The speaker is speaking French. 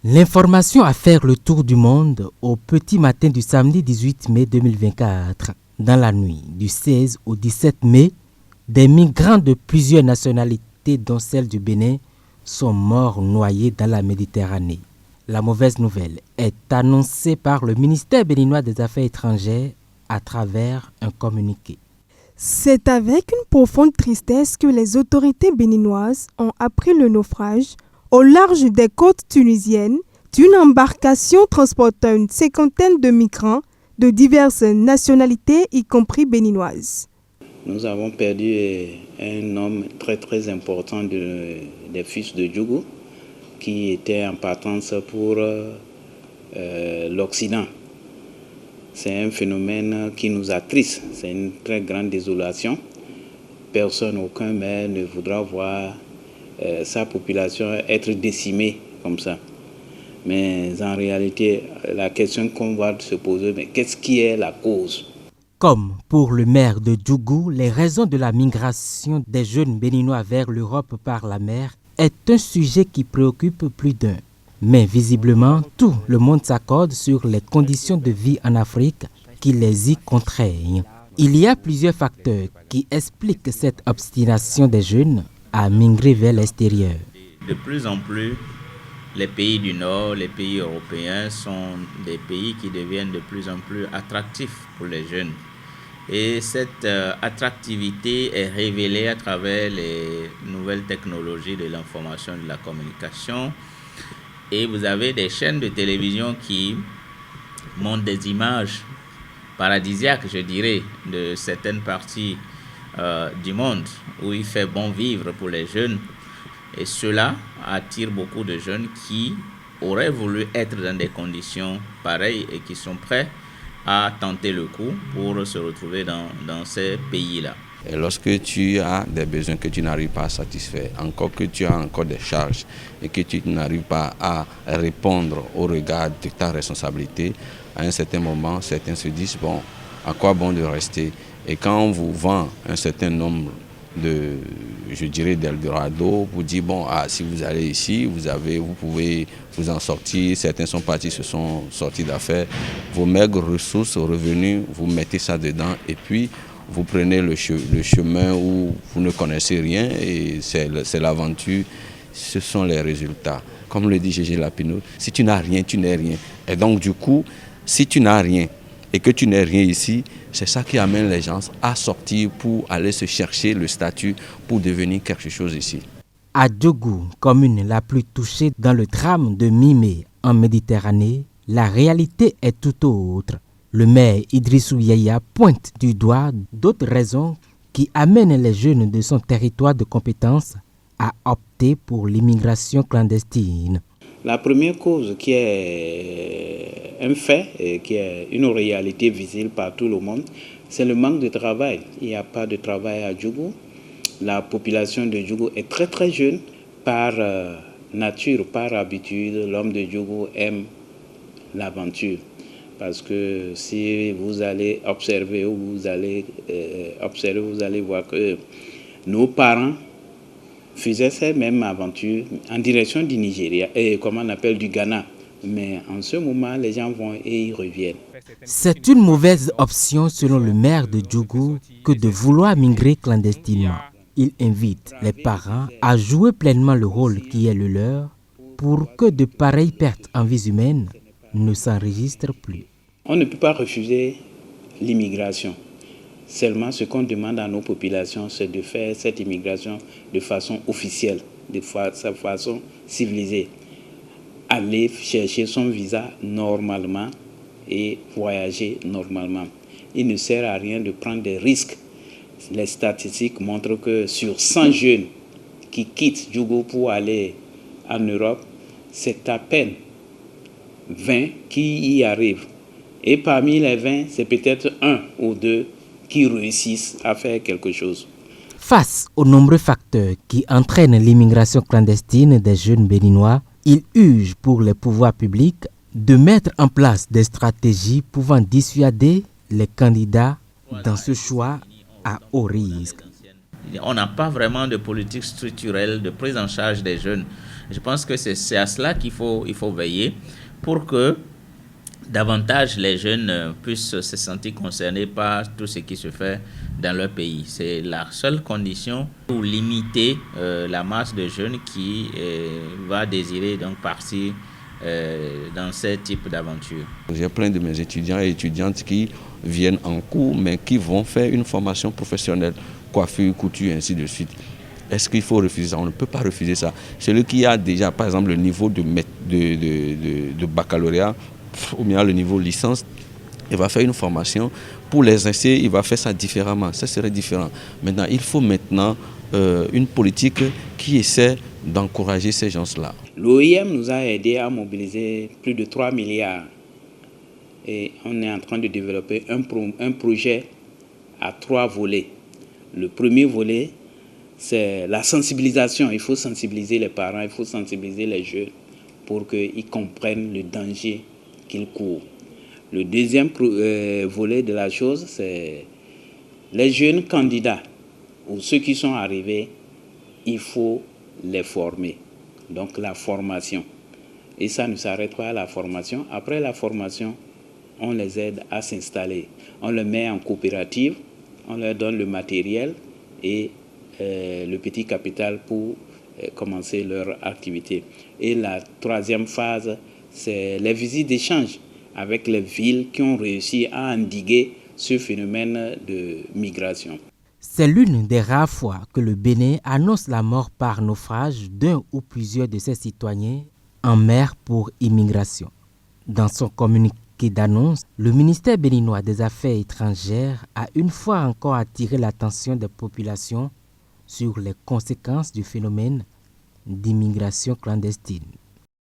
L'information à faire le tour du monde au petit matin du samedi 18 mai 2024. Dans la nuit du 16 au 17 mai, des migrants de plusieurs nationalités, dont celle du Bénin, sont morts noyés dans la Méditerranée. La mauvaise nouvelle est annoncée par le ministère béninois des Affaires étrangères à travers un communiqué. C'est avec une profonde tristesse que les autorités béninoises ont appris le naufrage au large des côtes tunisiennes d'une embarcation transportant une cinquantaine de migrants de diverses nationalités, y compris béninoises. Nous avons perdu un homme très important des fils de Djougou qui était en partance pour l'Occident. C'est un phénomène qui nous attriste, c'est une très grande désolation. Personne, aucun maire ne voudra voir sa population être décimée comme ça. Mais en réalité, la question qu'on va se poser, mais qu'est-ce qui est la cause ? Comme pour le maire de Djougou, les raisons de la migration des jeunes béninois vers l'Europe par la mer est un sujet qui préoccupe plus d'un. Mais visiblement, tout le monde s'accorde sur les conditions de vie en Afrique qui les y contraignent. Il y a plusieurs facteurs qui expliquent cette obstination des jeunes à migrer vers l'extérieur. De plus en plus, les pays du Nord, les pays européens sont des pays qui deviennent de plus en plus attractifs pour les jeunes. Et cette attractivité est révélée à travers les nouvelles technologies de l'information et de la communication. Et vous avez des chaînes de télévision qui montrent des images paradisiaques, je dirais, de certaines parties du monde où il fait bon vivre pour les jeunes. Et cela attire beaucoup de jeunes qui auraient voulu être dans des conditions pareilles et qui sont prêts à tenter le coup pour se retrouver dans ces pays-là. Et lorsque tu as des besoins que tu n'arrives pas à satisfaire, encore que tu as encore des charges et que tu n'arrives pas à répondre au regard de ta responsabilité, à un certain moment, certains se disent, bon, à quoi bon de rester? Et quand on vous vend un certain nombre d'Eldorado, vous dites, bon, si vous allez ici, vous pouvez vous en sortir. Certains sont partis, se sont sortis d'affaires. Vos maigres ressources, revenus, vous mettez ça dedans et puis vous prenez le chemin où vous ne connaissez rien et c'est l'aventure. Ce sont les résultats. Comme le dit Gégé Lapinot, si tu n'as rien, tu n'es rien. Et donc du coup, si tu n'as rien et que tu n'es rien ici, c'est ça qui amène les gens à sortir pour aller se chercher le statut pour devenir quelque chose ici. À Djougou, commune la plus touchée dans le drame de mi-mai en Méditerranée, la réalité est tout autre. Le maire Idrissou Yaya pointe du doigt d'autres raisons qui amènent les jeunes de son territoire de compétence à opter pour l'immigration clandestine. La première cause qui est un fait et qui est une réalité visible par tout le monde, c'est le manque de travail. Il n'y a pas de travail à Djougou. La population de Djougou est très jeune. Par nature, par habitude, l'homme de Djougou aime l'aventure. Parce que si vous allez observer, vous allez voir que nos parents faisaient ces mêmes aventures en direction du Nigeria, du Ghana. Mais en ce moment, les gens vont et ils reviennent. C'est une mauvaise option selon le maire de Djougou que de vouloir migrer clandestinement. Il invite les parents à jouer pleinement le rôle qui est le leur pour que de pareilles pertes en vies humaines ne s'enregistrent plus. On ne peut pas refuser l'immigration. Seulement, ce qu'on demande à nos populations, c'est de faire cette immigration de façon officielle, de façon civilisée. Aller chercher son visa normalement et voyager normalement. Il ne sert à rien de prendre des risques. Les statistiques montrent que sur 100 jeunes qui quittent Djougou pour aller en Europe, c'est à peine 20 qui y arrivent. Et parmi les 20, c'est peut-être 1 ou 2 qui réussissent à faire quelque chose. Face aux nombreux facteurs qui entraînent l'immigration clandestine des jeunes béninois, il urge pour les pouvoirs publics de mettre en place des stratégies pouvant dissuader les candidats dans ce choix à haut risque. On n'a pas vraiment de politique structurelle de prise en charge des jeunes. Je pense que c'est à cela qu'il faut veiller pour que davantage les jeunes puissent se sentir concernés par tout ce qui se fait dans leur pays. C'est la seule condition pour limiter la masse de jeunes qui va désirer donc partir dans ce type d'aventure. J'ai plein de mes étudiants et étudiantes qui viennent en cours, mais qui vont faire une formation professionnelle, coiffure, couture, ainsi de suite. Est-ce qu'il faut refuser ça? On ne peut pas refuser ça. Celui qui a déjà, par exemple, le niveau de baccalauréat, ou bien le niveau licence, il va faire une formation. Pour les essais, il va faire ça différemment. Ça serait différent. Maintenant, il faut une politique qui essaie d'encourager ces gens-là. L'OIM nous a aidé à mobiliser plus de 3 milliards. Et on est en train de développer un projet à 3 volets. Le premier volet, c'est la sensibilisation. Il faut sensibiliser les parents, il faut sensibiliser les jeunes pour qu'ils comprennent le danger qu'ils courent. Le deuxième volet de la chose, c'est les jeunes candidats ou ceux qui sont arrivés, il faut les former. Donc la formation. Et ça ne s'arrête pas à la formation. Après la formation, on les aide à s'installer. On les met en coopérative, on leur donne le matériel et le petit capital pour commencer leur activité. Et la troisième phase, c'est les visites d'échange avec les villes qui ont réussi à endiguer ce phénomène de migration. C'est l'une des rares fois que le Bénin annonce la mort par naufrage d'un ou plusieurs de ses citoyens en mer pour immigration. Dans son communiqué d'annonce, le ministère béninois des Affaires étrangères a une fois encore attiré l'attention des populations sur les conséquences du phénomène d'immigration clandestine.